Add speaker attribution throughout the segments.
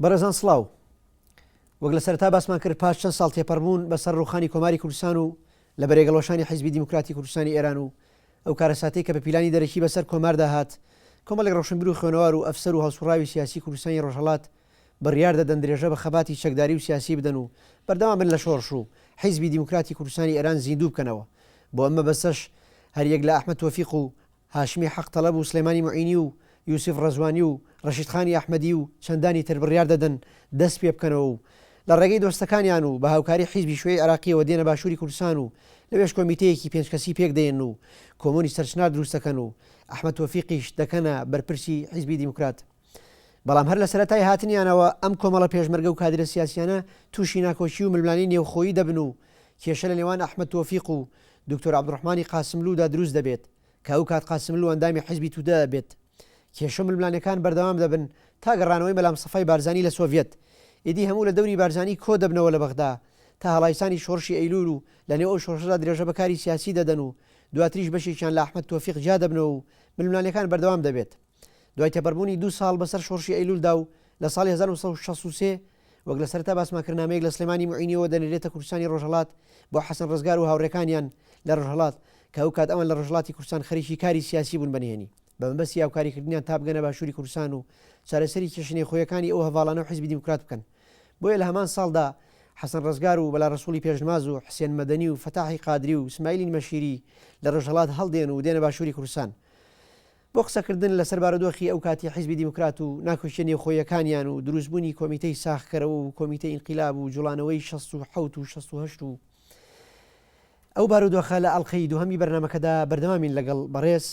Speaker 1: بەڕێزان سڵاو وەک لە سەرتا باسمان کرد پاش چەند ساڵ تێپەڕبوون بەسەر ڕووخانی کۆماری کوردستان و لە بەرێگەڵۆشانی حیزبی دیموکراتی کوردستانی ئێران و ئەو کارەساتەی کە بە پیلانی دەرەکی بەسەر کۆماردا هات کۆمەڵێک ڕۆشنبیر و خوێنەوار و ئەفسەر و هەڵسوڕاوی سیاسی کوردستانی ڕۆژهەڵات بڕیار دەدەن درێژە بە خەباتی چەکداری و سیاسی بدەن و بەردەوام بن لە شۆڕش و حیزبی دیموکراتی کوردستانی ئێران زیندوو بکەنەوە بۆ ئەمە بەسەش هەریەک لە ئەحمەد تۆفیق و هاشمی حەقتەڵەب و سلەیمانی معینی و یوسف ڕەزوانی و ڕەشیدخانی ئەحمەدی و چەندانی تر بڕیار دەدەن دەست پێ بکەنەوە و لە ڕێگەی دۆستەکانیان و بە هاوکاری حیزبی شوێی عراقیەوە دێنە باشووری کوردستان و لەوێش کۆمیتەیەکی پێنج کەسی پێک دێن و کۆمۆنی سەرچنار دروست دەکەن و ئەحمەد تۆفیقیش دەکەنە بەرپرسی حیزبی دیموکرات. بەڵام هەر لە سەرەتای هاتنیانەوە ئەم کۆمەڵە پێشمەرگە و کادرە سیاسیانە تووشی ناکۆچی و ململانی نێوخۆیی دەبن و کێشە لە نێوان ئەحمەد تۆفیق و دکتۆر عەبدوڕەحمانی قاسملوودا دروست دەبێت کە ئەو کات قاسملوو ئەندامی حیزبی توودا دەبێت. کێشە ململانەکان بەردەوام دەبن تا گەڕانەوەی مەلام سەفای بارزانی لە سۆڤێت ئیدی هەموو لە دەوری بارزانی کۆ دەبنەوە لە بەغدا تا هەڵایسانی شۆڕشی ئەیلول و لە نێو ئەو شۆڕشدا درێژە بەکاری سیاسی دەدەن و دواتریش بەشێکیان لە ئەحمەد تۆفیق جا دەبنەوە و ململانەکان بەردەوام دەبێت. دوای تێپەڕبوونی 2 ساڵ بەسەر شۆڕشی ئەیلولدا و لە ساڵی 1963 وەک لە سەرەتا باسماکردنامەیەک لە سلێمانی معینیەوە دەنێرێتە کوردستانی ڕۆژهەڵات بۆ حەسەن ڕزگار و هاوڕێکانیان لە ڕۆژهەڵات کە ئەو کات ئەوان لە ڕۆژهەڵاتی کوردستان خەریکی کاری سیاسی بوون بەنهێنی بە مەبەستی هاوکاریکردنیان تا بگەنە باشووری کوردستان و چارەسەری کێشەی خۆیەکانی ئەو هەڤاڵانە و حیزبی دیموکرات بکەن. بۆیە لە هەمان ساڵدا حەسەن ڕزگار و بەلا ڕەسوولی پێشنماز و حسێن مەدەنی و فەتاحی قادری و اسماعیلی مەشیری لە ڕۆژهەڵات هەڵدێن و دێنە باشووری کوردستان بۆ قسەکردن لەسەر بارودۆخی ئەو کاتی حیزبی دیموکرات و ناکۆچیە نێوخۆیەکانیان و دروستبوونی کۆمیتەی ساخکەرەوە و کۆمیتەی ئینقیلاب و جوڵانەوەی 67 و 68 و ئەو بارودۆخە لە ئەڵقەی دووهەمی بەرنامەکەدا بەردەوامین لەگەڵ بەڕێز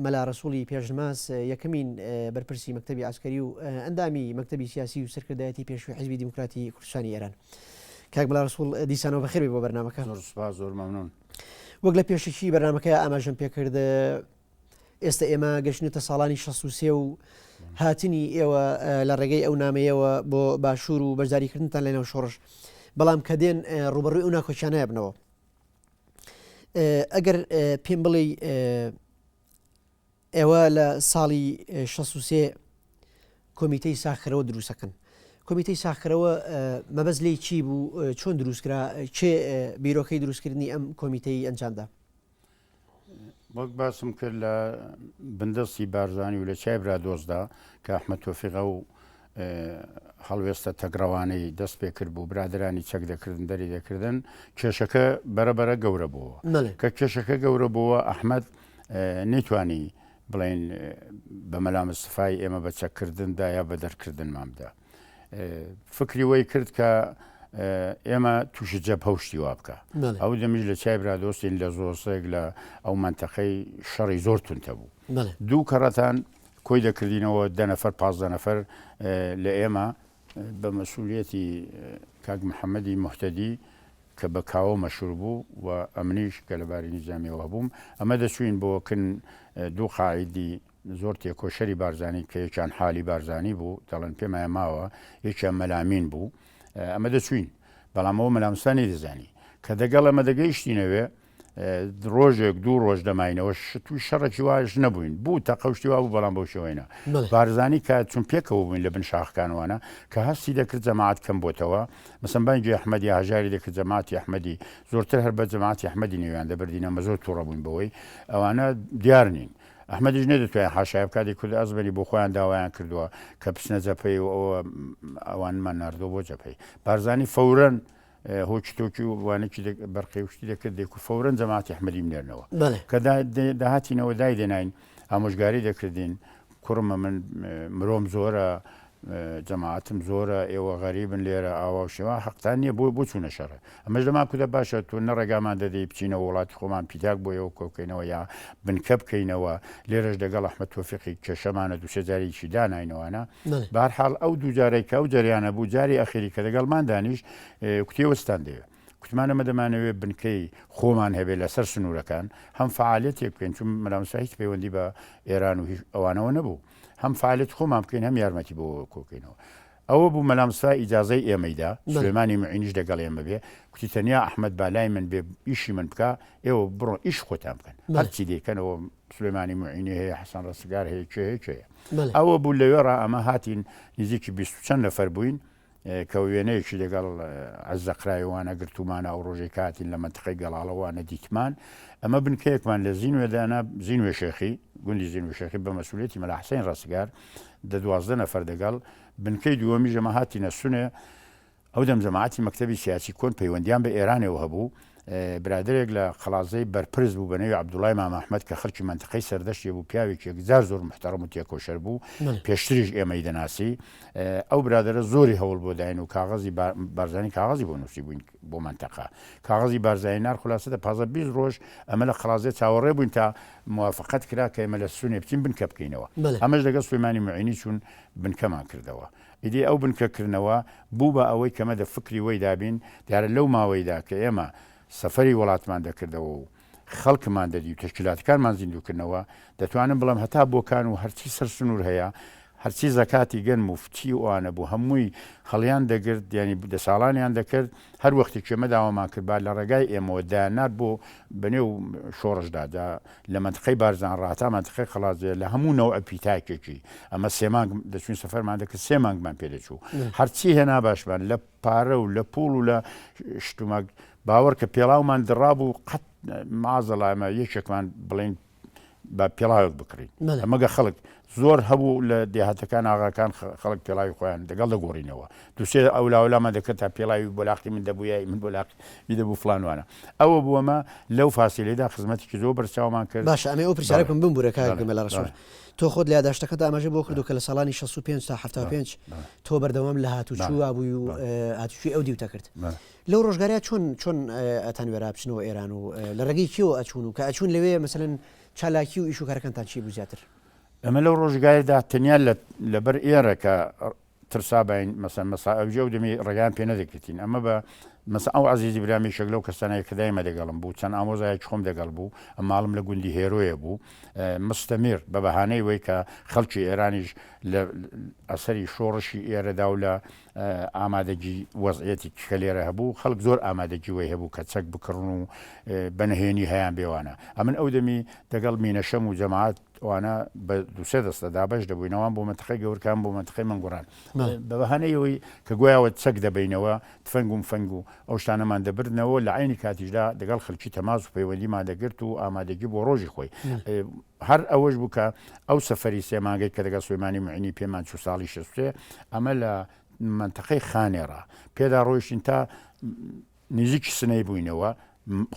Speaker 1: مەلا ڕەسوولی پێشنماس یەکەمین بەرپرسی مەکتەبی عسکەری و ئەندامی مەکتەبی سیاسی و سەرکردایەتی پێشووی حیزبی دیموکراتی کوردستانی ئێران. کاک مەلا ڕەسوول دیسانەوە بەخێر بێ بۆ بەرنامەکە.
Speaker 2: زۆر مەمنون.
Speaker 1: وەک لە پێشەکی بەرنامەکە ئاماژەم پێکرد ئێستا ئێمە گەشتنێتە ساڵانی 63 و هاتنی ئێوە لە ڕێگەی ئەو نامەیەوە بۆ باشوور و بەشداریکردنتان لەنێو شۆڕش بەڵام کە دێن ڕوبەڕووی ئەو ناکۆچیانە بنەوە. ئەگەر پێم بڵێ ئێوە لە ساڵی 63 کۆمیتەی ساخکەرەوە دروستەکەن کۆمیتەی ساخکەرەوە مەبەست لێی چی بوو چۆن دروستکرا چێ بیرۆکەی دروستکردنی ئەم کۆمیتەی ئەنجامدا؟
Speaker 2: وەک باسم کرد لە بندەستی بارزانی و لە چای برا دۆزدا کە ئەحمەد تۆفیقە و هەڵوێستە تەگڕەوانەی دەست پێ کرد بوو برادرانی چەک دەکردن دەری دەکردن کێشەکە بەرەبەرە گەورە بووە کە کێشەکە گەورە بووە ئەحمەد نەیتوانی بڵێن بە مەلام سفای ئێمە بە چەککردندا یا بە دەرکردن مامدا فکری وەی کرد کە ئێمە تووشی جەبهەشتی وا بکە ئەو دەمیش لە چای برادۆستین لە زۆرسێک لە ئەو منتەقەی شەڕی زۆر تونتە بوو دوو کەڕەتان کۆی دەکردینەوە 10 نەفەر 15 نەفەر لە ئێمە بە مەسئولیەتی کاک محەممەدی محتەدی کە بە کاوە مەشهور بوو و ئەمنیش کە لەباری نیزامیەوە هەبووم ئەمە دەچوین بۆ کن دوو قاعیدی زۆر تێکۆشەری بارزانی کە یەکیان حالی بارزانی بوو دەڵێن پێمایە ماوە یەکیان مەلامین بوو ئەمە دەچوین بەڵامەوە مەلامستانی دەزانی کە دەگەڵ ئەمە دەگەیشتینەوێ ڕۆژێک دوو ڕۆژ دەماینەوە توی شەڕێکی واش نەبووین بوو تا قەوشتی وا بوو بەڵام بەو شێوەیە بارزانی کە چون پێکەوە بووین لە بن شاخەکانوانە کە هەستی دەکرد جەماعەت کەم بۆتەوە مەسەن بانگی ئەحمەدی هاژاری دەکرد جەماعەتی ئەحمەدی زۆرتر هەر بە جەماعەتی ئەحمەدی نێویان دەبردینە مە زۆر تووڕە بووین بەوەی ئەوانە دیار نین ئەحمەدیش نەدەتوانێت حاشایە بکاتی کورد ئەزبەری بۆ خۆیان داوایان کردووە کە پسنە جەپەی و ئەوە ئەوانمان ناردۆ بۆ جەپەی بارزانی فەورەن هۆچ تۆکی و وانێکی بەرقەوشتی دەکرد دێک و فەورەن جەماعەتی ئەحمەدی بنێرنەوە کە داهاتینەوە دای دێناین ئامۆژگاری دەکردین کوڕمە من مرۆم زۆرە جەماعەتم زۆرە ئێوە غەریبن لێرە ئاوا و شێوە حەقتان نییە بۆ چوونە شەڕە ئەمەش لەما کودە باشە تۆ نەڕێگامان دەدەی بچینەوە وڵاتی خۆمان پیتاک بۆ ئێوە کۆکەینەوە یا بنکە بکەینەوە لێرەش دەگەڵ ئەحمەد تۆفیقی کێشەمانە دووسێ جارێکی داناینەوەنە بەهەرحاڵ ئەو دوو جارێک کە ئەو جەریانە بوو جاری ئەخیری کە دەگەڵمان دانیش کوتێوەستان دەوێت کوتمانەمە دەمانەوێت بنکەی خۆمان هەبێت لەسەر سنوورەکان هەم فعالیتێک بکەین چون مەلامسا هیچ پەیوەندی بە ئێران و ئەوانەوە نەبوو هەم فعالیت خۆمان بکەین هەم یارمەتی بۆ کۆکەینەوە ئەوە بوو مەلامسا ئیجازەی ئێمەیدا سلێمانی معینیش دەگەڵ ئێمە بێ کوتی تەنیا ئەحمەد بالای من بێ ئیشی من بکە ئێوە بڕۆ ئیش خۆتان بکەن هەرچی دێکەنەوە سلێمانی معینی هەیە حەسەن ڕستگار هەیە کوێیە ئەوە بوو لەوێڕ ئەمە هاتین نزیکی 20 چەند نەفەر بووین کە وێنەیەکی لەگەڵ عەزەقرایوانە گرتومانە ئەو ڕۆژێک هاتین لە منتقەی گەڵاڵەوانە دیتمان ئەمە بنکەیەکمان لە زینوێدانا زینوێ شێخی گوندی زینوێ شێخی بە مەسئولێتی مەلا حسەین ڕستگار 12 نەفەر دەگەڵ بنکەی دووەمی ژەمە هاتینە سونێ ئەو دەم جەماعەتی مەکتەبی سیاسی کۆن پەیوەندیان بە ئێرانەوە هەبوو برادێک لە خەڵازەی بەرپرس بوو بە نەوی عەبدوڵای مام ئەحمەد کە خەڵکی منتقەی سەردەشتی بوو پیاوێکی یەکجار زۆر محتەرەم و تێکۆشەر بوو پێشتریش ئێمەی دەناسی ئەو برادەرە زۆری هەوڵ بۆ داین و کاغەزی بارزانی کاغەزی بۆ نووسی بووین بۆ منتەقە کاغەزی بارزایی نار خولاسە دە 15 ڕۆژ ئەمە لە خەڵازێ چاوەڕێ بووین تا موافقەت کرا کە ئێمە لە سونێ بچین بنکە بکەینەوە ئەمەش لەگەڵ سلێمانی معینی چوون بنکەمان کردەوە ئیدی ئەو بنکەکردنەوە بوو بە ئەوەی کەمە دە فکری وەی دابین دیارە لەو ماوەیدا کە ئێمە سەفەری وڵاتمان دەکردەوە و خەڵکمان دەدی و تەشکیلاتەکانمان زیندوکردنەوە دەتوانم بڵم هەتا بۆکان و هەرچی سەر سنوور هەیە هەرچی زەکاتی گەن مفتی وانە بوو هەمووی هەڵیان دەگرت ینی دە ساڵانیان دەکرد هەر وەختی کێمە داوامان کرد با لە ڕێگای ئێمەوە دانات بۆ بەنێو شۆڕشدادا لە منتقەی بارزان ڕاتا منتقەی خەڵازێ لە هەموو نەوع پیتاکێکی ئەمە سێمانگ دەچوین سەفەرمان دەکرد سێمانگمان پێدەچوو هەرچی هێنا باشمان لە پارە و لە پوڵ و لە شتومەک باوەڕ کە پێڵاومان دڕابوو قەت مازەڵامە یەکێکمان بڵین بە پێڵاوێک بکڕین ئەمەگە خەڵک زۆر هەبوو لە دێهاتەکان ئاغاکان خەڵک پێڵاوی خۆیان دەگەڵ دەگۆڕینەوە دووسێ ئەولاولامان دەکرد تا پێڵاوی بۆلاقی من دەبووە من بۆلاقی دەبوو فلانوانە ئەوە بووەمە لەو فاسیلەیدا خزمەتێکی زۆر بەرچاومان کرد
Speaker 1: باش ئەمێ ئەو پرسیارێکم بمبورە کاگەمە لە ڕسوور تۆ خۆت لە یادداشتەکەت ئاماژە بۆ کردو کە لە ساڵانی 65 تا 75 تۆ بەردەوام لە هاتوچوو بووی و هاتوچوی ئەو دیوتە کرد لەو ڕۆژگاریا چۆن ئەتان وێرا بچنەوە ئێران و لە ڕێگەی کیەوە ئەچوون و کە ئەچوون لەوێ مەسەلەن چالاکی و ئیشوکارەکانتان چی بوو زیاتر
Speaker 2: ئەمە لەو ڕۆژگاردا تەنیا لەبەر ئێرە کە ترسابین مەسەن ئەوجێ و دەمی ڕێگان پێ نەدەکردین ئەمە بە مەسە ئەو عزیزی برامی شەک لەو کەسانەیە کەدایمە دەگەڵم بوو چەند ئامۆزایەک خۆم دەگەڵ بوو ئەم ماڵم لە گوندی هێرۆیە بوو مستەمیر بە بەهانەی وەی کە خەڵکی ئێرانیش لە ئەسەری شۆڕشی ئێرەدا و لە ئامادەگی وەزعەتی کە لێرە هەبوو خەڵک زۆر ئامادەگی وی هەبوو کە چەک بکڕن و بەنهێنی هەیان بێوانە ئەمن ئەو دەمی دەگەڵ مینەشەم و جەماعەت ئەوانە بە دووسێ دەستە دابش دەبووینەوەن بۆ منتقەی گەورکان بۆ منتقەی منگوڕان بە بەهانەیەوەی کە گویاوە چەک دەبینەوە تفەنگ و فەنگ و ئەو شتانەمان دەبردنەوە لە عینی کاتیشدا دەگەڵ خەڵکی تەماس و پەیوەندیمان دەگرت و ئامادەگی بۆ ڕۆژی خۆی هەر ئەوەش بوو کە ئەو سەفەری سێمانگەی کە دەگەڵ سلێمانی معینی پێمان چوو ساڵی 63 ئەمە لە منتقەی خانێڕا پێدا ڕۆیشتین تا نزیکی سنەی بووینەوە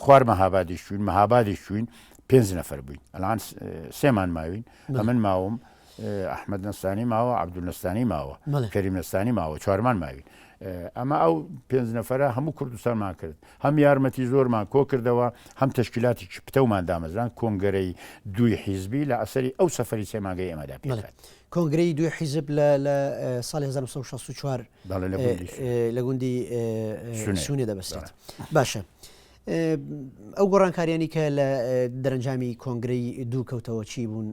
Speaker 2: خوار مەهابادیش چوین مەهابادیش چوین 5 نەفەر بووین ئەلان سێمان ماوین ئەمن ماوم ئەحمەد نەستانی ماوە عەبدولنەستانی ماوە کەریم نەستانی ماوە چوارمان ماوین ئەمە ئەو 5 نەفەرە هەموو کوردستانمان کرد هەم یارمەتی زۆرمان کۆ کردەوە هەم تەشکیلاتی پتەومان دامەزران کۆنگەرەی دوی حیزبی لە ئەسەری ئەو سەفەری سێمانگەی ئێمەدا پێکات
Speaker 1: کۆنگرەی دوی حیزب لە ساڵی 1964 لە گوندی سونێ دەبەستێت باشە ئەو گۆڕانکاریانی کە لە دەرەنجامی کۆنگرەی دوو کەوتەوە چی بوون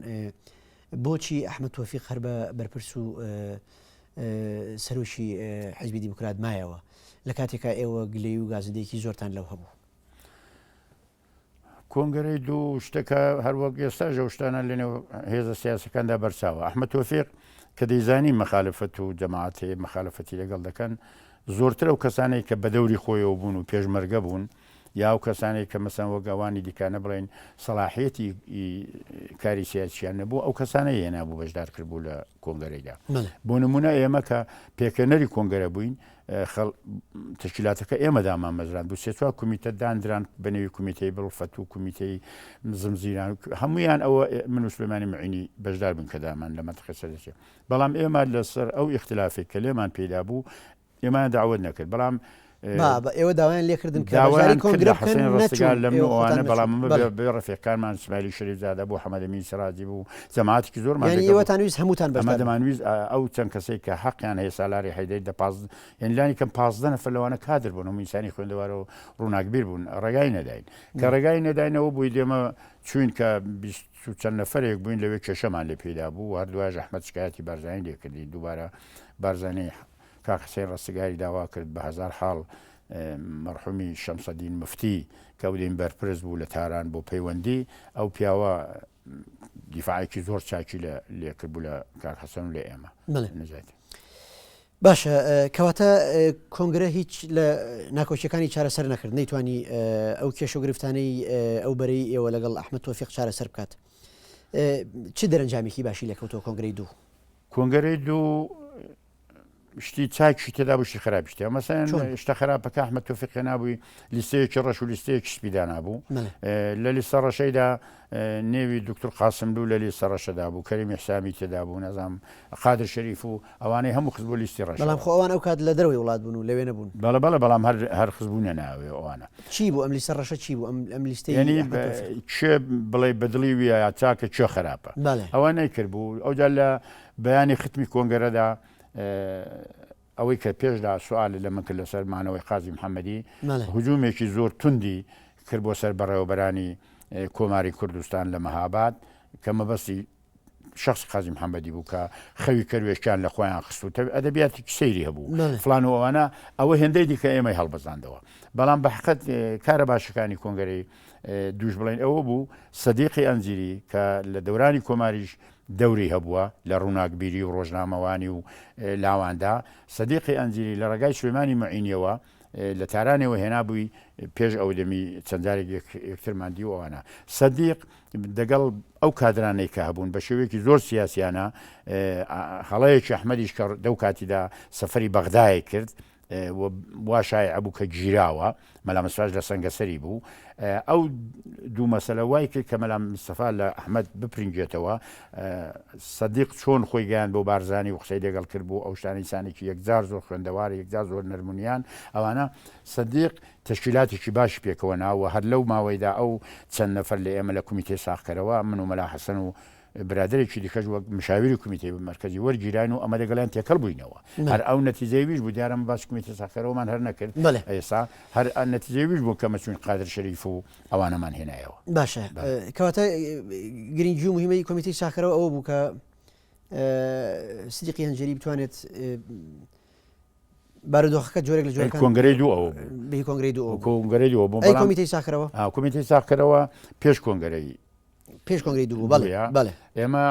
Speaker 1: بۆچی ئەحمەد تۆفیق هەر بە بەرپرس و سەرۆشی حیزبی دیموکرات مایەوە لە کاتێکا ئێوە گلەی و گازندەیەکی زۆرتان لەو هەبوو
Speaker 2: کۆنگەرەی دوو شتەکە هەروەک ئێستا ژە شتانە لەنێو هێزە سیاسەکاندا بەرچاوە ئەحمەد تۆفیق کە دەیزانی مەخالفەت و جەماعەت هەیە مەخالفەتی لەگەڵ دەکەن زۆرتر ئەو کەسانەی کە بە دەوری خۆیەوە بوون و پێشمەرگە بوون یا ئەو کەسانێک کە مەسەن وەگەوانی دیکانە بڵێن سەلاحیەتی کاری سیاسییان نەبوو ئەو کەسانەی هێنابوو بەشدار کردبوو لە کۆنگەرەیدا بۆ نمونە ئێمە کە پێکەنەری کۆنگەرە بووین تشکیلاتەکە ئێمە دامان مەزران بوو سێ چوار کومیتە دانران بەنێوی کومیتەی بڵفەت و کومیتەی زمزیران هەمویان ئەوە من و سلێمانی معینی بەشدار بن کە دامان لە منتقەی سەردەچێ بەڵام ئێمە لەسەر ئەو ئیختلافێک کە لێمان پێدا بوو ئێمان داوت نەکرد بەڵام
Speaker 1: ئێوە داوایان لێکردن
Speaker 2: ڕستگار لەم ئەوانە بەڵام بێ ڕفێقانمان اسماعیلی شەریفزادە بوو حەمەدەمین سەراجی بوو جەماعەتێکی زۆرمان
Speaker 1: ئێوەتانویست هەمووتان
Speaker 2: دەمانویست ئەو چەند کەسێک کە حەقیان هەیە سالاری حەیدەری یعنی کەم 15 نەفەر لەوانە کادر بوون و ئینسانی خوێندەوارە و ڕووناکبیر بوون ڕێگای نەداین کە ڕێگای نەداینەوە بووی دێمە چوین کە چەند نەفەرێک بووین لەوێ کێشەمان لێ پێدا بوو هەردووای ئەحمەد شکایەتی بارزانی لێکردی دووبارە بارزانەی کاک حسین ڕستگاری داوا کرد بە هزار حاڵ مەرحومی شەمسەدین مفتی کە دەین بەرپرس بوو لە تاران بۆ پەیوەندی ئەو پیاوە دیفاعێکی زۆر چاکی لێکرد بوو لە کاک حەسەن و لە ئێمە نەجاتی.
Speaker 1: باشە کەواتە کۆنگرە هیچ لە ناکۆچیەکانی چارەسەر نەکرد نەیتوانی ئەو کێشە و گرفتانەی ئەو بەرەی ئێوە لەگەڵ ئەحمەد تۆفیق چارەسەر بکات. چ دەرەنجامێکی باشی لەکەوتەوە کۆنگرەی دوو؟
Speaker 2: کۆنگرەی دوو شتی چاکی تێدا بشتی خراپی شتێ مەسەن شتە خراپەکە ئەحمەد تۆفیق نابووی لیستەیەکی ڕەش و لیستەیەکی سپیدا نابوو لە لیستە ڕەشەیدا نێوی دکتۆر قاسملوو لە لیستە ڕەشەدا بوو کەریم حسامی تێدا بوو نەزانم قادر شەریف و ئەوانەی هەموو خست بۆ لیستی ڕەش.
Speaker 1: بەڵام خۆ ئەوان ئەو کات لە دەرەوەی وڵات بوون و لەوێ نەبوون.
Speaker 2: بەڵێ بەڵام هەر خست بوونە ناوێ ئەوانە.
Speaker 1: چی بوو ئەم لیستە ڕەشە چی بوو ئەم لیستەی
Speaker 2: ینی چێ بڵێ بەدڵی ویە چاکە چێ خراپە ئەوە نەیکرد بوو ئەوجا لە بەیانی ختمی کۆنگەرەدا ئەوەی کە پێشدا سوال لە من کرد لەسەر مانەوەی قازی محەممەدی هجوومێکی زۆر توندی کرد بۆ سەر بەڕێوەبەرانی کۆماری کوردستان لە مەهاباد کە مەبەستی شخص قازی محەممەدی بوو کە خەوی کەروێشکیان لە خۆیان خستو ئەدەبیاتی سەیری هەبوو فلان و ئەوانە ئەوە هێندەی دیکە ئێمەی هەڵبەزاندەوە بەڵام بە حقیقەت کارە باشەکانی کۆنگەرەی دووش بڵێن ئەوە بوو سەدیقی ئەنجیری کە لە دەورانی کۆماریش دەوری هەبووە لە ڕووناکبیری و ڕۆژنامەوانی و لاواندا سەدیقی ئەنجیری لە ڕێگای سلێمانی مەعینیەوە لە تارانەوە هێنابووی پێش ئەو دەمی چەندجارێک یەکترماندی و ئەوانە سەدیق دەگەڵ ئەو کادرانەی کە هەبوون بە شێوەیەکی زۆر سیاسیانە هەڵەیەکی ئەحمەدیش کە دەو کاتیدا سەفەری بەغدایە کرد وا شایع بوو کە گیراوە مەلا مستەفاش لە سەنگەسەری بوو ئەو دوو مەسەلە وای کرد کە مەلا مستەفا لە ئەحمەد بپرینجێتەوە سەدیق چۆن خۆی گەیاند بۆ بارزانی و قسەی لەگەڵ کرد بوو ئەو شتانی سانێکی یەکجار زۆر خوێندەوار یەکجار زۆر نەرمونیان ئەوانە سەدیق تشکیلاتێکی باش پێکەوە ناوە هەر لەو ماوەیدا ئەو چەند نەفەر لە ئێمە لە کومیتێ ساختکەرەوە من و مەلا حەسەن و برادێکی دیکەش وەک مشاویری کومیتەی مەرکەزی وەرگیران و ئەمە دەگەڵیان تێکەڵ بووینەوە هەر ئەو نەتیجەیویش بوو دیارم باش کومیتە ساختکەرەوەمان هەر نەکرد ئێستا هەر نەتیجەیویش بوو کە مەچوین قادر شەریف و ئەوانەمان هێنایەوە.
Speaker 1: باشە کەواتە گرنگی و مهمەی کۆمیتەی ساختکەرەوە ئەوە بوو کە سیدیقی ئەنجەری بتوانێت بارودۆخەکە جۆرێک لە جۆرەکان
Speaker 2: کۆنگرەی دوو ئەوە
Speaker 1: بە کۆنگرەی دوو
Speaker 2: کۆنگرەی دووە بۆ
Speaker 1: کۆمیتەی ساختکەرەوە
Speaker 2: کۆمیتەی ساختکەرەوە پێش کۆنگرەی
Speaker 1: پێش کۆنگرەی دوو بەڵێ
Speaker 2: ئێمە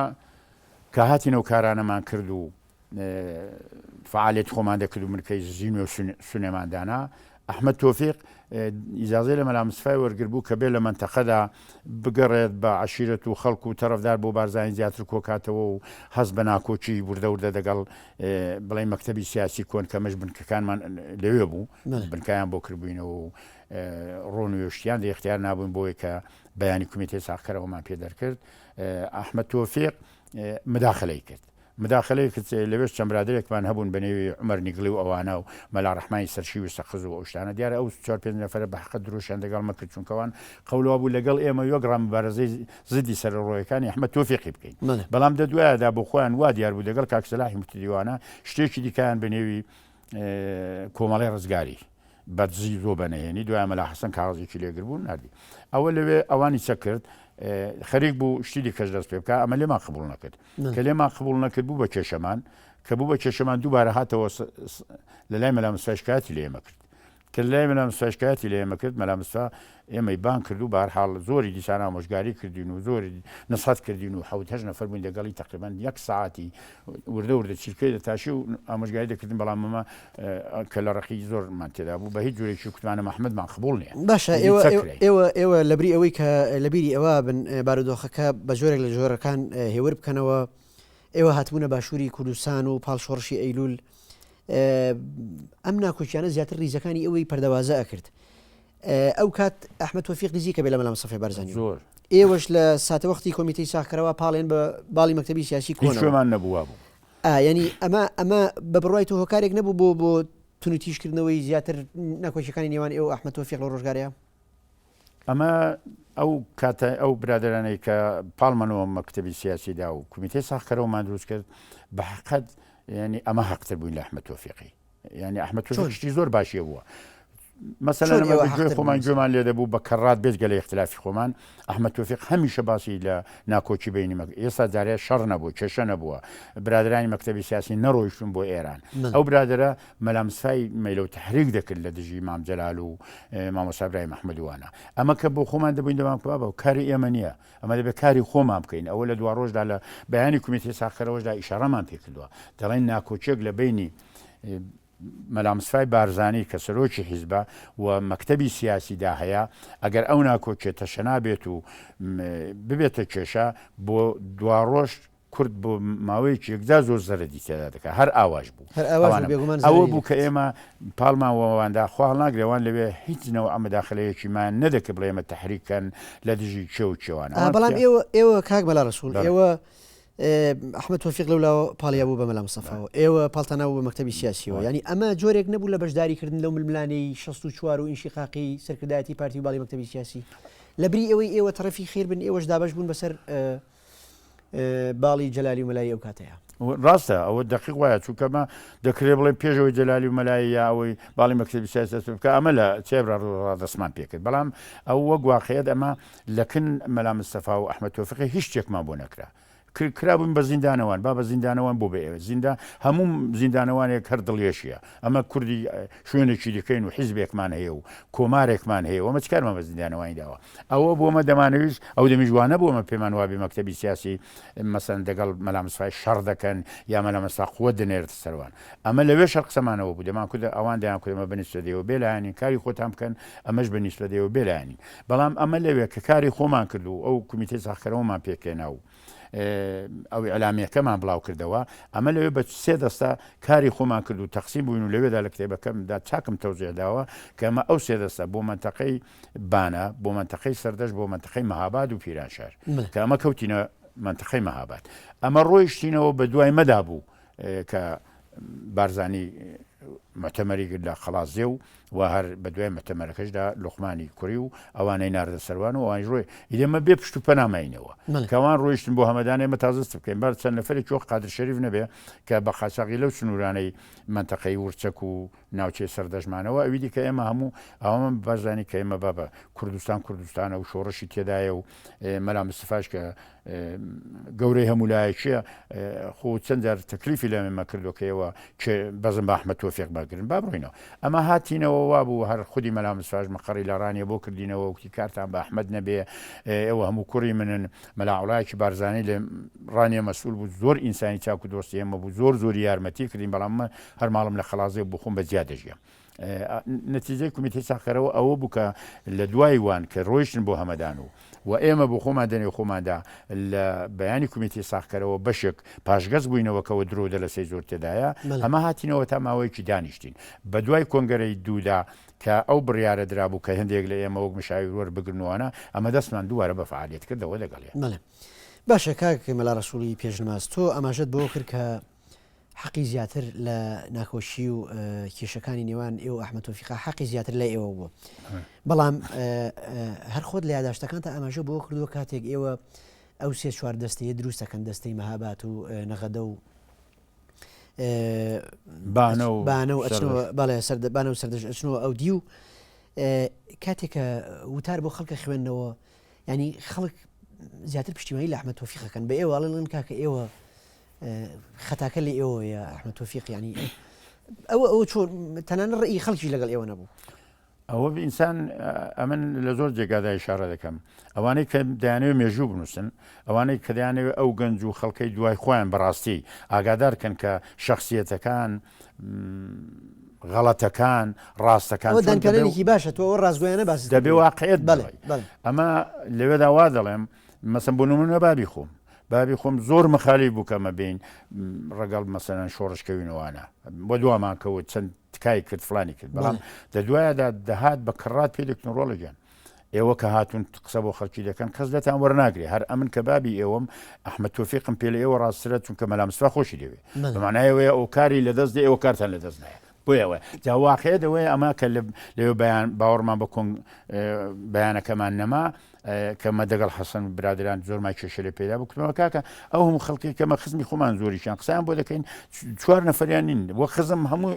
Speaker 2: کە هاتینەوە کارانەمان کرد و فعالێت خۆمان دەکرد و مرکەی زین و سونێماندانا ئەحمەد تۆفیق ئیجازەی لە مەلا مستەفای وەرگرت بوو کە بێ لە منتەقەدا بگەڕێت بە عەشیرەت و خەڵک و تەرەفدار بۆ بارزانی زیاتر کۆکاتەوە و هەست بە ناکۆچی وردە دەگەڵ بڵێ مەکتەبی سیاسی کۆن کەمەش بنکەکانمان لەوێ بوو بنکایان بۆ کردبووینەوە و ڕۆن و یۆشتیان لە اختیار نابووین بۆی کە بەیانی کومیتەی ساختکەرەوەمان پێ دەرکرد ئەحمەد تۆفیق مداخلەی کرد لەوێش چەند برادێکمان هەبوون بە نێوی عومەر نیگڵی و ئەوانە و مەلا ڕەحمانی سەرشیوی سەخز و ئەو شتانە دیارە ئەو 4-5 نەفەرە بە حەقیقەت دروشیان دەگەڵ مەکرد چونکەوان قەولەوە بوو لەگەڵ ئێمە یۆگڕام مبارەزەی زدی سەرڕۆیەکانی ئەحمەد تۆفیقی بکەین بەڵام دەدوایەدا بۆ خۆیان وا دیار بوو دەگەڵ کاک سەلاحی مفتیدیوانە شتێکی دیکەیان بە نێوی کۆمەڵی ڕزگاری بەدزی زۆ بەنەهێنی دوای مەلا حەسەن کاغەزێکی لێگر بوون نردی ئەوە لەوێ ئەوانی چە کرد خەریک بوو شتی دیکەش دەست پێ بکە ئەمە لێمان قبوڵ نەکرد کە لێمان قبوڵ نەکرد بوو بە کێشەمان کە بوو بە کێشەمان دووبارە هاتەوە لە لای مەلا مستەفا شکایەتی لە ئێمە کرد کە لای مەلا مستەفا شکایەتی لە ئێمە کرد مەلا مستەفا ئێمەی بان کرد و بەهەرحاڵ زۆری دیسان ئامۆژگاری کردین و زۆری نسحەت کردین و 7 نەفەر بووین لەگەڵی تقریبان 1 ساعتی وردە چیرکەی دەتاشی و ئامۆژگاری دەکردین بەڵام ئەمە کە لە ڕقی زۆرمان تێدا بوو بە هیچ جۆرێکی کوتمانە محەممەدمان قبوڵ نییە.
Speaker 1: باشە ئێوە لەبری ئەوەی کە لەبیری ئەوە بن بارودۆخەکە بە جۆرێک لە جۆرەکان هێور بکەنەوە ئێوە هاتبوونە باشووری کوردستان و پاڵشۆڕشی ئەیلول ئەم ناکۆچیانە زیاتر ریزەکانی ئەوەی پەردەوازە ئەکرد ئەو کات ئەحمەد تۆفیق نزیکە کە بێ لە مەلا مستەفای بارزانی
Speaker 2: زۆر
Speaker 1: ئێوەش لە ساتەوەختی کۆمیتەی ساختکەرەوە پاڵێن بە باڵی مەکتەبی سیاسی
Speaker 2: کۆنەوەمان نەبووە بوو
Speaker 1: ینی ئەمە بە بڕوای تۆ هۆکارێک نەبوو بۆ تونوتیشکردنەوەی زیاتر ناکۆچیەکانی نێوان ئێوە ئەحمەد تۆفیق لە ڕۆژگارەیە
Speaker 2: ئەمە ئەو کاتە ئەو برادرانەی کە پاڵمانەوە مەکتەبی سیاسیدا و کومیتەی ساختکەرەوەمان دروست کرد بە حقیقەت ینی ئەمە حەقتر بووین لە ئەحمەد تۆفیقی ینی ئەحمەد تۆفیق شتی زۆر باشیە بووە مەسەلەن گوێ خۆمان گوێمان لێ دەبوو بە کەڕات بێزگە لە اختلافی خۆمان ئەحمەد تۆفیق هەمیشە باسی لە ناکۆچی بینی ئێستا جارێ شەڕ نەبوو کێشە نەبووە برادرانی مەکتەبی سیاسی نەڕۆیشتون بۆ ئێران ئەو برادرە مەلامسفای مەیلە و تحریک دەکرد لە دژی مام جەلال و مامۆستا ئیبراهیم ئەحمەدوانە ئەمە کە بۆ خۆمان دەبووین دەمان بە کاری ئێمە نییە ئەمە دەبێت کاری خۆمان بکەین ئەوە لە دوا ڕۆژدا لە بەیانی کومیتەی ساختەرەوەشدا ئیشارەمان پێ کردووە دەڵێن ناکۆچێک لە بینی مەلامسفای بارزانی کە سەرۆکی حیزبە و مەکتەبی سیاسیدا هەیە ئەگەر ئەو ناکۆچێتە شەنابێت و ببێتە کێشە بۆ دواڕۆژ کورد بۆ ماوەیەکی یەکدا زۆر زەرەدی تێدا دەکات هەر ئاواش بوو ئەوە بوو کە ئێمە پاڵماوەواندا خواڵ ناگرێوان لەوێ هیچ نەوە ئەمە داخلەیەکیمان نەدەکرد بڵێ ئێمە تەحریکەن لە دژی کێ و کێوانە
Speaker 1: بەڵام ئێوە کاک بەلا ڕسوول ئێوە ئەحمەد تۆفیق لەولاوە پاڵیا بوو بە مەلام مستەفاوە ئێوە پاڵتەناو بە مەکتەبی سیاسیەوە ینی ئەمە جۆرێک نەبوو لە بەشداریکردن لەو ململانەی 64 و ئینشیقاقی سەرکردایەتی پارتی و باڵی مەکتەبی سیاسی لەبری ئەوەی ئێوە تەرەفی خێر بن ئێوەش دابەش بوون بەسەر باڵی جەلالی و مەلای ئەو کاتەیە
Speaker 2: ڕاستە ئەوە دقیق وایە چونکەمە دەکرێت بڵێ پێشەوەی جەلالی و مەلای یا ئەوەی باڵی مەکتەبی سیاسی بکە ئەمە لە چێبرا ڕادەسمان پێکرد بەڵام ئەو وەک واقعیەت ئەمە لەکن مەلام مستەفا و ئەحمەد تۆفیقی هیچ شتێکمان بۆ نەکرا کرابووین بە زیندانەوان با بە زیندانەوان بۆ بە ئێوە زیندا هەموو زیندانەوانێک هەر دڵێشیە ئەمە کوردی شوێنێکی دیکەین و حیزبێکمان هەیە و کۆمارێکمان هەیە ومە چکارمان بە زیندانەوانی داوە ئەوە بۆمە دەمانەویست ئەو دەمیژوانە بۆمە پێمان وابی مەکتەبی سیاسی مەسەن دەگەڵ مەلام مستەفای شەڕ دەکەن یا مەلام مستەفا قووەت دەنێرێتە سەروان ئەمە لەوێ شەر قسەمانەوە بوو دەمان کورد ئەوان دەیان کوردمە بەنسبە دێەوە بێلایانی کاری خۆتان بکەن ئەمەش بەنسبە دێەوە بێلایانی بەڵام ئەمە لەوێ کە کاری خۆمان کرد و ئەو کومیتەی ساختەرەوەمان پێکێنا و ئەوی ئەلامیەکەمان بڵاو کردەوە ئەمە لەوێ بە سێ دەستا کاری خۆمان کرد و تەقسیم بووین و لەوێدا لە کتێبەکەمدا چاکم تەوزێداوە کە ئەمە ئەو سێ دەستا بۆ منتەقەی بانە بۆ منتەقەی سەردەش بۆ منتەقەی مەهاباد و پیرانشار کە ئەمە کەوتینە منتەقەی مەهاباد ئەمە ڕۆیشتینەوە بە دوای مەدا بوو کە بارزانی مەتەمەری کرد لە خەڵازێ و هەر بە دوای مەتەمەرەکەشدا لوقمانی کوڕی و ئەوانەی ناردە سەروان و ئەوان ڕۆی ئیدەمە بێ پشت و پەنامینەوە کەوان ڕۆیشتن بۆ هەمەدانێ مە تازست بکەین بەر چەند نەفەرێک وەک قادر شەریف نەبێ کە بە خاچاقی لەو سنوورانەی منتەقەی ورچەک و ناوچەی سەردەژمانەوە ئەویدی کە ئێمە هەموو ئەومە بەزانی کە ئێمە بە کوردستانە و شۆڕشی تێدایە و مەلام مستەفاش کە گەورەی هەمولایەکیە خۆ چەند جار تەکلیفی لە مێمە کردو کەەوە بەزم بە ئەحمەد تۆفیق باگرن با بڕینەوە ئەمە هاتینەوە وابوو هەر خودی مەلام مستەفاش مەقەڕی لە ڕانیە بۆ کردینەوە وەکتی کارتان بە ئەحمەد نەبێ ئێوە هەموو کوڕی منن مەلاوڵایەکی بارزانانی لە ڕانیە مەسئول بوو زۆر ئینسانی چاک و دۆستی ئێمە بوو زۆری یارمەتی کردین بەڵام هەر ماڵم لە خەڵازێ بخۆم بە زیاد دەژیە نەتیجەی کومیتەی ساختەرەوە ئەوە بوو کە لە دوای وان کە ڕۆیشتن بۆ هەمەدان و ئێمە بۆ خۆمان دەنێ خۆماندا لە بەیانی کومیتەی ساختەرەوە بەشێک پاشگەز بووینەوەکەوە درۆ دە لە سەی زۆر تێدایە ئەمە هاتینەوە تا ماوەیەکی دانیشتین بە دوای کۆنگەرەی دوودا کە ئەو بڕیارە درابوو کە هەندێک لە ئێمە وەک مشاویر وەربگرنەوەە ئەمە دەستمان دووارە بە فعالیت کردەوە لەگەڵێ
Speaker 1: باشە کاک مەلا ڕەسووڵی پێشنماز تۆ ئاماژەت بۆ کرد کە حەقی زیاتر لە ناکۆشی و کێشەکانی نێوان ئێوە ئەحمەد تۆفیقا حەقی زیاتر لە ئێوە بووە بەڵام هەر خۆت لە یاداشتەکانتە ئاماژە بۆ کردووە کاتێک ئێوە ئەو سێ چوار دەستەیە دروستەکەن دەستەی مەهابات و نەغەدە و بانە و بەڵێ بانە و سەردەش ئەچنەوە ئەو دی و کاتێکە وتار بۆ خەڵکە خوێندنەوە ینی خەڵک زیاتر پشتیوانی لە ئەحمەد تۆفیقەکەن بە ئێوە ئەڵێن کاکە ئێوە خەتاکە لە ئێوە یا ئەحمەد تۆفیق ینی ئەوە چۆن تەنانە ڕێی خەڵکی لەگەڵ ئێوە نەبوو
Speaker 2: ئەوە ئینسان ئەمن لە زۆر جێگادا ئیشارە دەکەم ئەوانەی کە دەیانەوێت مێژوو بنووسن ئەوانەی کە دەیانەوێت ئەو گەنج و خەڵکەی دوای خۆیان بەڕاستی ئاگادارکەن کە شخصیەتەکان غەڵەتەکان ڕاستەکان
Speaker 1: دەنگکردنێکی باشە تۆ ئەوە ڕاستگۆیانە باس
Speaker 2: دەبێ واقعیت ئەمە لەوێدا وا دەڵێم مەسەن بۆ نمونە بابی خۆم زۆر مخالی بوو کەمە بین ڕەگەڵ مەسەن شۆڕشکەوینەوەوانە بۆ دووامان کەوت چەند تکای کرد فلانی کرد بەڵام دەدوایەدا دەهات بە کڕات پێ دەکنڕۆڵەگەن ئێوە کە هاتون قسە بۆ خەڵکی دەکەن کەس دەتان وەرناگرێ هەر ئەمن کە بابی ئێوەم ئەحمەد تۆفیقم پێ لە ئێوە ڕاسترە چونکە مەلام مستەفا خۆشی دەوێت بەمانایەوەیە ئەو کاری لە دەست دێ ئێوە کارتان لە دەست نایە بۆیەوە جا واقعەیە دەوەیە ئەمە کە لەوێ باوەڕمان بە بەیانەکەمان نەما کەمە دەگەڵ حەسەن برادران زۆرمای کێشە لێ پێدا بکەمەوە کاکە ئەو هەموو خەڵکی کەمە خزمی خۆمان زۆریشیان قسەیان بۆ دەکەین 4 نەفەریان نین وەک خزم هەموو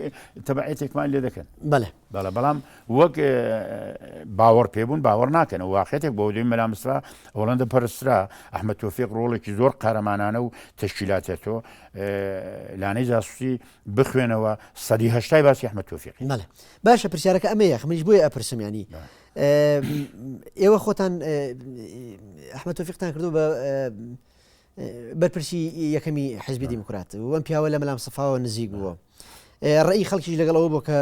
Speaker 2: تەبعەتێکمان لێ دەکەن بەڵێ بەڵام وەک باوەڕ پێبوون باوەڕ ناکەن و واقعێتێک بۆ دوی مەلامسرا ئەوڵەندە پەرسترا ئەحمەد تۆفیق ڕۆڵێکی زۆر قارەمانانە و تەشکیلاتێتەوە لانەی جاسووسی بخوێنەوە 180 باسی ئەحمەد تۆفیقی
Speaker 1: باشە پرسیارەکە ئەمەیە منیش بۆیە ئەپرسم ینی ئێوە خۆتان ئەحمەد تۆفیقتان کردو بە بەرپرسی یەکەمی حیزبی دیموکرات وەم پیاوە لە مەلام سەفاوە نزیک بووە ڕێی خەڵکیش لەگەڵەوە بۆ کە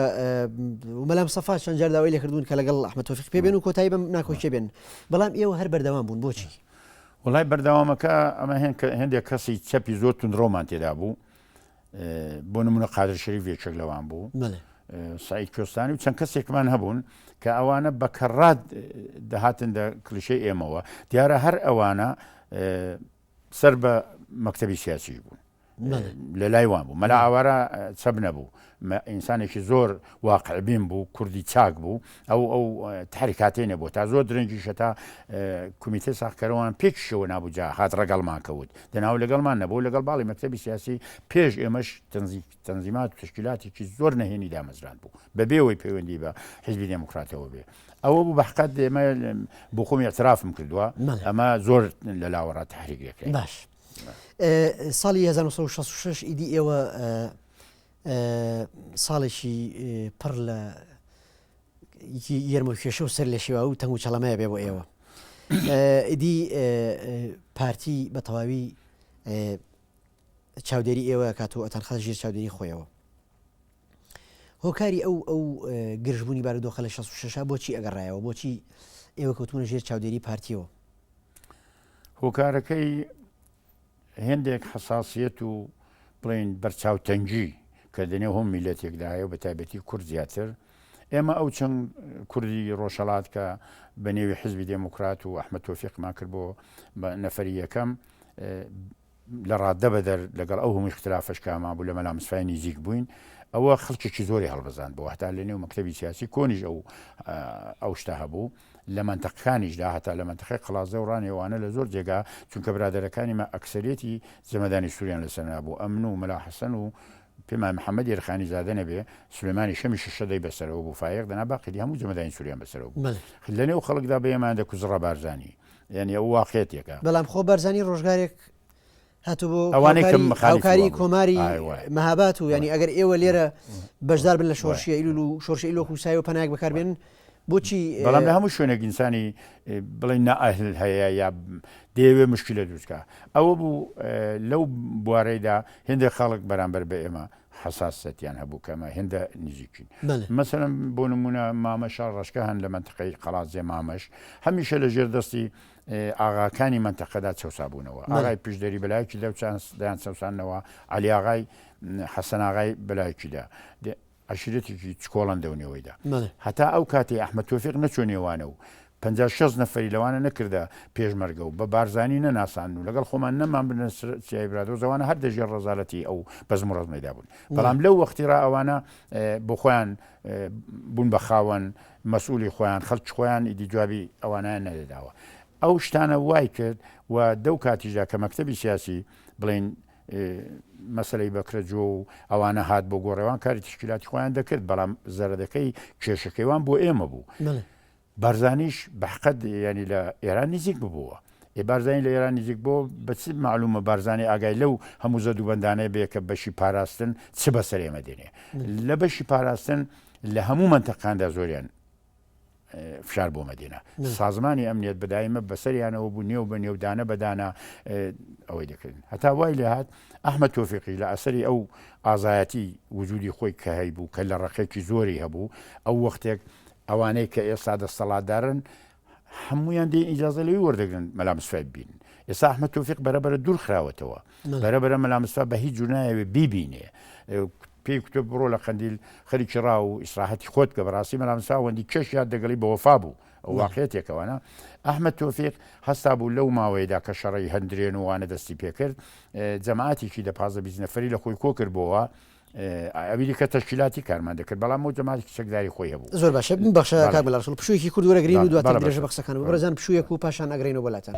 Speaker 1: مەلام سەفا چەند جار داوای لێکردوون کە لەگەڵ ئەحمەد تۆفیق پێبێن و کۆتایی بەم ناکۆچێ بێن بەڵام ئێوە هەر بەردەوام بوون بۆچی
Speaker 2: وڵای بەردەوامەکە ئەمە هەندێک کەسی چەپی زۆر تونندڕۆمان تێدا بوو بۆ نمونە قادر شەریف یەکێک لەوان بوو سعید کوێستانی و چەند کەسێکمان هەبوون کە ئەوانە بە کەڕات دەهاتن دە کلیشەی ئێمەوە دیارە هەر ئەوانە سەر بە مەکتەبی سیاسی بوون لە لای وان بوو مەلا ئاوارە چەب نەبوو ئینسانێکی زۆر واقعبین بوو کوردی چاک بوو ئەو تحریکاتێ نەبوو تا زۆر درەنگیشە تا کمیتە ساختکەرەوەیان پێکشەوە نابوو جا هات ڕەگەڵمان کەوت دەناو لەگەڵمان نەبوو لەگەڵ باڵی مەکتەبی سیاسی پێش ئێمەش تەنزیمات و تشکیلاتێکی زۆر نەهێنی دامەزران بوو بەبێەوەی پەیوەندی بە حیزبی دموکراتەوە بێ ئەوە بوو بەحقەت ئێمە بۆ خۆمی اعترافم کردووە ئەمە زۆر لە لاوەڕا تحریکەکەی
Speaker 1: باش ساڵی 1966 ئیدی ئێوە ساڵێکی پڕ لە یەرمە کێشە و سەر لە شێوە و تەنگ و چەڵەمەیە بێ بۆ ئێوە ئیدی پارتی بە تەواوی چاودێری ئێوە کاتۆ ئەتەنخەت ژێر چاودێری خۆیەوە هۆکاری ئەو گرژبوونی بارودۆخە لە 66 بۆچی ئەگەڕایەوە بۆچی ئێوە کەوتونە ژێر چاودێری پارتیەوە
Speaker 2: هۆکارەکەی هێندێک حساسیت و بڵین بەرچاوتەنگی کە دنێ هەم میلەتێکداهەیە و بە تایبەتی کورد زیاتر ئێمە ئەو چەند کوردی ڕۆژهەڵات کە بە نێوی حیزبی دموکرات و ئەحمەد تۆفیقمان کرد بۆ بە نەفەری یەکەم لە ڕاددە بەدەر لەگەڵ ئەو هەمووی اختلافش کامان بوو لە مەلام سفای نزیک بووین ئەوە خەڵکێکی زۆری هەڵبەزان بۆ هەتا لە نێو مەکتەبی سیاسی کۆنیش ئەو شتا هەبوو لە منتەقەکانیشدا هەتا لە منتەقەی قەڵازە و ڕانێوانە لە زۆر جێگا چونکە برادەرەکانیمە ئەکسەرێتی زەمەدانی سووریان لەسەر نابوو ئەمن و مەلا حەسەن و پێمان محەممەد یێرخانی زادە نەبێ سلێمانی شەمی شەدەی بەسەرەوە بوو فایق دەنا باقی هەموو جەمەدانی سووریان بەسەرەوە بوو لە نێو خەڵکدا بە ئێمان دەکوزڕە بارزانی یعنی ئەو واقعێتێکە
Speaker 1: بەڵام خۆ بارزانی ڕۆژگارێک هاتو بۆ هاوکاری کۆماری مەهابات و ینی ئەگەر ئێوە لێرە بەشدار بن لە شۆرشیە ئیلول و شۆرشە ئیلۆک و سایە و پەنایەک بەکاربێن بۆچی
Speaker 2: بەڵام لە هەموو شوێنێک ئینسانی بڵێن نائەهل هەیە یا دەیەوێ مشکلە دروستکە ئەوە بوو لەو بوارەیدا هێندە خەڵک بەرامبەر بە ئێمە حساسەتیان هەبوو کەمە هێندە نزیکین مەسەلەن بۆ نمونە مامەشە ڕشکە هەن لە منتەقەی قەڵازێ مامەش هەمیشە لە ژێر دەستی ئاغاکانی منتەقەدا چەسابوونەوە ئاغای پشدەری بەلایکی لەو دایان چەسانەوە عەلی ئاغای حەسەن ئاغای بەلایکیدا عشیرەتێکی چکۆڵەن دەونەوەیدا هەتا ئەو کاتی ئەحمەد تۆفیق نەچۆنێوانە و 56 نەفەری لەوانە نەکردە پێشمەرگە و بە بارزانی نەناسان و لەگەڵ خۆمان نەمان بنە سیای برادۆ زەوانە هەر دەژێر ڕەزالەتی ئەو بەزم و ڕەزمەیدا بوون بەڵام لەو وەختیڕا ئەوانە بۆ خۆیان بوون بە خاوەن مەسئولی خۆیان خەڵکی خۆیان ئیدی جوابی ئەوانیان نەدەداوە ئەو شتانە وای کرد و دەو کاتیژا کە مەکتەبی سیاسی بڵین مەسلەی بەکرەجۆ و ئەوانە هات بۆ گۆڕێوان کاری تشکیلاتی خۆیان دەکرد بەڵام زەردەکەی کێشەکەیوان بۆ ئێمە بوو بارزانیش بەحقەت ینی لە ئێران نزیک ببووە بارزانانی لە ئێران نزیک بۆ بەچ معلومە بارزانانی ئاگای لەو هەموو زەدوبەندانەیە بێ کە بەشی پاراستن چ بەسەر ئێمە دێنێ لە بەشی پاراستن لە هەموو منتەقەکاندا زۆریان فشار بۆ مەدێنە سازمانی ئەمنیەت بەدایمە بەسەریانەوە بوو نێو بە نێودانە بەدانە ئەوەی دەکردن هەتا وای لێ هات ئەحمەد تۆفیقی لە ئەسەری ئەو ئازایەتی وجودی خۆی کە هەی بوو کە لە ڕقێکی زۆری هەبوو ئەو وەختێک ئەوانەی کە ئێستا دەسەڵاتدارن هەمویان دێ ئیجازە لەوی وەردەگرن مەلام سفای بین ئێستا ئەحمەد تۆفیق بەرەبەرە دوور خراوەتەوە بەرەبەرە مەلام سفا بە هیچ جوونایەوێ بیبینێ پێی کتۆ بڕۆ لە قەندیل خەریکی ڕاو و ئیسراحەتی خۆت کە بەڕاستی مەلام سفا وەندی کەش یاد دەگەڵی بە وەفا بوو ئەو واقعێتێکەوەنە ئەحمەد تۆفیق هەستا بوو لەو ماوەیەدا کە شەڕی هەندرێن و وانە دەستی پێکرد جەماعەتێکی دە 15 نەفەری لە خۆی کۆ کردبەوە ئەویری کە تەشکیلاتی کارمان دەکرد بەڵام و جەماعەتی کچەکداری خۆی هەبوو
Speaker 1: زۆر باشە بەخشە کاک بەڵاش پشوویەکی کورد وەرەگرین و دواتر
Speaker 2: بەڵێ
Speaker 1: درێژە بەقسەکان و بەرەزان پشوویەک و پاشان ئەگرینەوە بەلاتان.